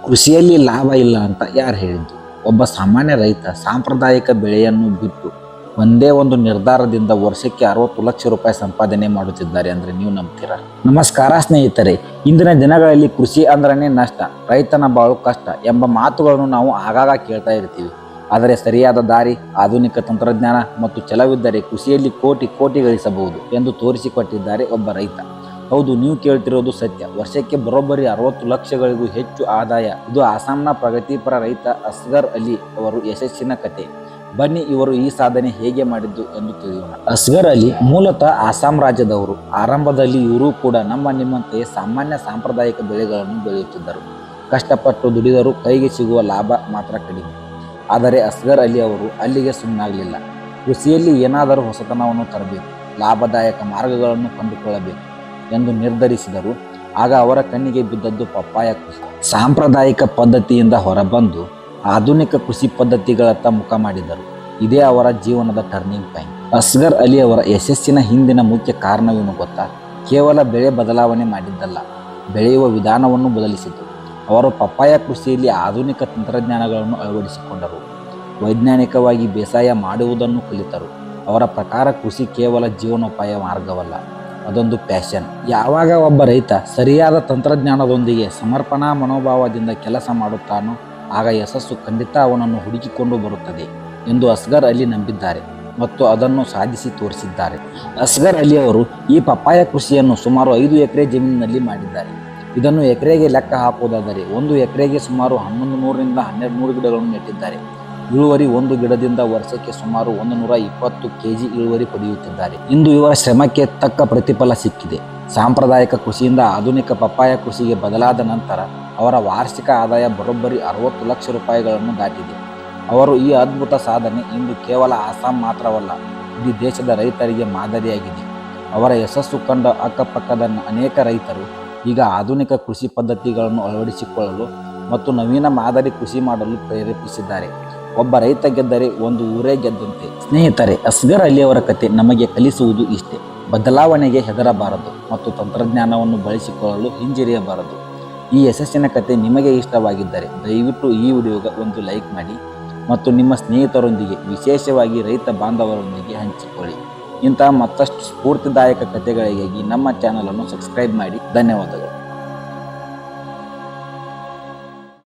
ಕೃಷಿಯಲ್ಲಿ ಲಾಭ ಇಲ್ಲ ಅಂತ ಯಾರು ಹೇಳಿದ್ದು? ಒಬ್ಬ ಸಾಮಾನ್ಯ ರೈತ ಸಾಂಪ್ರದಾಯಿಕ ಬೆಳೆಯನ್ನು ಬಿಟ್ಟು ಒಂದೇ ಒಂದು ನಿರ್ಧಾರದಿಂದ ವರ್ಷಕ್ಕೆ 60 ಲಕ್ಷ ರೂಪಾಯಿ ಸಂಪಾದನೆ ಮಾಡುತ್ತಿದ್ದಾರೆ ಅಂದರೆ ನೀವು ನಂಬ್ತೀರಾ? ನಮಸ್ಕಾರ ಸ್ನೇಹಿತರೆ, ಇಂದಿನ ದಿನಗಳಲ್ಲಿ ಕೃಷಿ ಅಂದ್ರೇ ನಷ್ಟ, ರೈತನ ಬಾಳು ಕಷ್ಟ ಎಂಬ ಮಾತುಗಳನ್ನು ನಾವು ಆಗಾಗ ಕೇಳ್ತಾ ಇರ್ತೀವಿ. ಆದರೆ ಸರಿಯಾದ ದಾರಿ, ಆಧುನಿಕ ತಂತ್ರಜ್ಞಾನ ಮತ್ತು ಛಲವಿದ್ದರೆ ಕೃಷಿಯಲ್ಲಿ ಕೋಟಿ ಗಳಿಸಬಹುದು ಎಂದು ತೋರಿಸಿಕೊಟ್ಟಿದ್ದಾರೆ ಒಬ್ಬ ರೈತ. ಹೌದು, ನೀವು ಕೇಳ್ತಿರೋದು ಸತ್ಯ. ವರ್ಷಕ್ಕೆ ಬರೋಬ್ಬರಿ 60 ಲಕ್ಷಗಳಿಗೂ ಹೆಚ್ಚು ಆದಾಯ. ಇದು ಅಸ್ಸಾಂನ ಪ್ರಗತಿಪರ ರೈತ ಅಸ್ಗರ್ ಅಲಿ ಅವರು ಯಶಸ್ಸಿನ ಕತೆ. ಬನ್ನಿ ಇವರು ಈ ಸಾಧನೆ ಹೇಗೆ ಮಾಡಿದ್ದು ಎಂದು ತಿಳಿಯೋಣ. ಅಸ್ಗರ್ ಅಲಿ ಮೂಲತಃ ಅಸ್ಸಾಂ ರಾಜ್ಯದವರು. ಆರಂಭದಲ್ಲಿ ಇವರು ಕೂಡ ನಿಮ್ಮಂತೆಯೇ ಸಾಮಾನ್ಯ ಸಾಂಪ್ರದಾಯಿಕ ಬೆಳೆಗಳನ್ನು ಬೆಳೆಯುತ್ತಿದ್ದರು. ಕಷ್ಟಪಟ್ಟು ದುಡಿದರೂ ಕೈಗೆ ಸಿಗುವ ಲಾಭ ಮಾತ್ರ ಕಡಿಮೆ. ಆದರೆ ಅಸ್ಗರ್ ಅಲಿ ಅವರು ಅಲ್ಲಿಗೆ ಸುಮ್ಮನಾಗಲಿಲ್ಲ. ಕೃಷಿಯಲ್ಲಿ ಏನಾದರೂ ಹೊಸತನವನ್ನು ತರಬೇಕು, ಲಾಭದಾಯಕ ಮಾರ್ಗಗಳನ್ನು ಕಂಡುಕೊಳ್ಳಬೇಕು ಎಂದು ನಿರ್ಧರಿಸಿದರು. ಆಗ ಅವರ ಕಣ್ಣಿಗೆ ಬಿದ್ದದ್ದು ಪಪ್ಪಾಯ ಕೃಷಿ. ಸಾಂಪ್ರದಾಯಿಕ ಪದ್ಧತಿಯಿಂದ ಹೊರಬಂದು ಆಧುನಿಕ ಕೃಷಿ ಪದ್ಧತಿಗಳತ್ತ ಮುಖ ಮಾಡಿದರು. ಇದೇ ಅವರ ಜೀವನದ ಟರ್ನಿಂಗ್ ಪಾಯಿಂಟ್. ಅಸ್ಗರ್ ಅಲಿ ಅವರ ಯಶಸ್ಸಿನ ಹಿಂದಿನ ಮುಖ್ಯ ಕಾರಣವೇನು ಗೊತ್ತಾ? ಕೇವಲ ಬೆಳೆ ಬದಲಾವಣೆ ಮಾಡಿದ್ದಲ್ಲ, ಬೆಳೆಯುವ ವಿಧಾನವನ್ನು ಬದಲಿಸಿತು. ಅವರು ಪಪ್ಪಾಯ ಕೃಷಿಯಲ್ಲಿ ಆಧುನಿಕ ತಂತ್ರಜ್ಞಾನಗಳನ್ನು ಅಳವಡಿಸಿಕೊಂಡರು. ವೈಜ್ಞಾನಿಕವಾಗಿ ಬೇಸಾಯ ಮಾಡುವುದನ್ನು ಕಲಿತರು. ಅವರ ಪ್ರಕಾರ ಕೃಷಿ ಕೇವಲ ಜೀವನೋಪಾಯ ಮಾರ್ಗವಲ್ಲ, ಅದೊಂದು ಪ್ಯಾಷನ್. ಯಾವಾಗ ಒಬ್ಬ ರೈತ ಸರಿಯಾದ ತಂತ್ರಜ್ಞಾನದೊಂದಿಗೆ ಸಮರ್ಪಣಾ ಮನೋಭಾವದಿಂದ ಕೆಲಸ ಮಾಡುತ್ತಾನೋ ಆಗ ಯಶಸ್ಸು ಖಂಡಿತ ಅವನನ್ನು ಹುಡುಕಿಕೊಂಡು ಬರುತ್ತದೆ ಎಂದು ಅಸ್ಗರ್ ಅಲಿ ನಂಬಿದ್ದಾರೆ ಮತ್ತು ಅದನ್ನು ಸಾಧಿಸಿ ತೋರಿಸಿದ್ದಾರೆ. ಅಸ್ಗರ್ ಅಲಿ ಅವರು ಈ ಪಪ್ಪಾಯ ಕೃಷಿಯನ್ನು ಸುಮಾರು 5 ಎಕರೆ ಜಮೀನಿನಲ್ಲಿ ಮಾಡಿದ್ದಾರೆ. ಇದನ್ನು ಎಕರೆಗೆ ಲೆಕ್ಕ ಹಾಕುವುದಾದರೆ 1 ಎಕರೆಗೆ ಸುಮಾರು 1100ರಿಂದ 1200 ಗಿಡಗಳನ್ನು ನೆಟ್ಟಿದ್ದಾರೆ. ಇಳುವರಿ ಒಂದು ಗಿಡದಿಂದ ವರ್ಷಕ್ಕೆ ಸುಮಾರು 120 kg ಇಳುವರಿ ಪಡೆಯುತ್ತಿದ್ದಾರೆ. ಇಂದು ಇವರ ಶ್ರಮಕ್ಕೆ ತಕ್ಕ ಪ್ರತಿಫಲ ಸಿಕ್ಕಿದೆ. ಸಾಂಪ್ರದಾಯಿಕ ಕೃಷಿಯಿಂದ ಆಧುನಿಕ ಪಪ್ಪಾಯ ಕೃಷಿಗೆ ಬದಲಾದ ನಂತರ ಅವರ ವಾರ್ಷಿಕ ಆದಾಯ ಬರೋಬ್ಬರಿ 60 ಲಕ್ಷ ರೂಪಾಯಿಗಳನ್ನು ದಾಟಿದೆ. ಅವರು ಈ ಅದ್ಭುತ ಸಾಧನೆ ಇಂದು ಕೇವಲ ಅಸ್ಸಾಂ ಮಾತ್ರವಲ್ಲ, ಇಡೀ ದೇಶದ ರೈತರಿಗೆ ಮಾದರಿಯಾಗಿದೆ. ಅವರ ಯಶಸ್ಸು ಕಂಡ ಅಕ್ಕಪಕ್ಕದ ಅನೇಕ ರೈತರು ಈಗ ಆಧುನಿಕ ಕೃಷಿ ಪದ್ಧತಿಗಳನ್ನು ಅಳವಡಿಸಿಕೊಳ್ಳಲು ಮತ್ತು ನವೀನ ಮಾದರಿ ಕೃಷಿ ಮಾಡಲು ಪ್ರೇರೇಪಿಸಿದ್ದಾರೆ. ಒಬ್ಬ ರೈತ ಗೆದ್ದರೆ ಒಂದು ಊರೇ ಗೆದ್ದಂತೆ. ಸ್ನೇಹಿತರೆ, ಅಸ್ಗರ್ ಅಲಿ ಅವರ ಕತೆ ನಮಗೆ ಕಲಿಸುವುದು ಇಷ್ಟೇ: ಬದಲಾವಣೆಗೆ ಹೆದರಬಾರದು ಮತ್ತು ತಂತ್ರಜ್ಞಾನವನ್ನು ಬಳಸಿಕೊಳ್ಳಲು ಹಿಂಜರಿಯಬಾರದು. ಈ ಯಶಸ್ಸಿನ ಕತೆ ನಿಮಗೆ ಇಷ್ಟವಾಗಿದ್ದರೆ ದಯವಿಟ್ಟು ಈ ವಿಡಿಯೋಗೆ ಒಂದು ಲೈಕ್ ಮಾಡಿ ಮತ್ತು ನಿಮ್ಮ ಸ್ನೇಹಿತರೊಂದಿಗೆ, ವಿಶೇಷವಾಗಿ ರೈತ ಬಾಂಧವರೊಂದಿಗೆ ಹಂಚಿಕೊಳ್ಳಿ. ಇಂತಹ ಮತ್ತಷ್ಟು ಸ್ಫೂರ್ತಿದಾಯಕ ಕಥೆಗಳಿಗಾಗಿ ನಮ್ಮ ಚಾನಲನ್ನು ಸಬ್ಸ್ಕ್ರೈಬ್ ಮಾಡಿ. ಧನ್ಯವಾದಗಳು.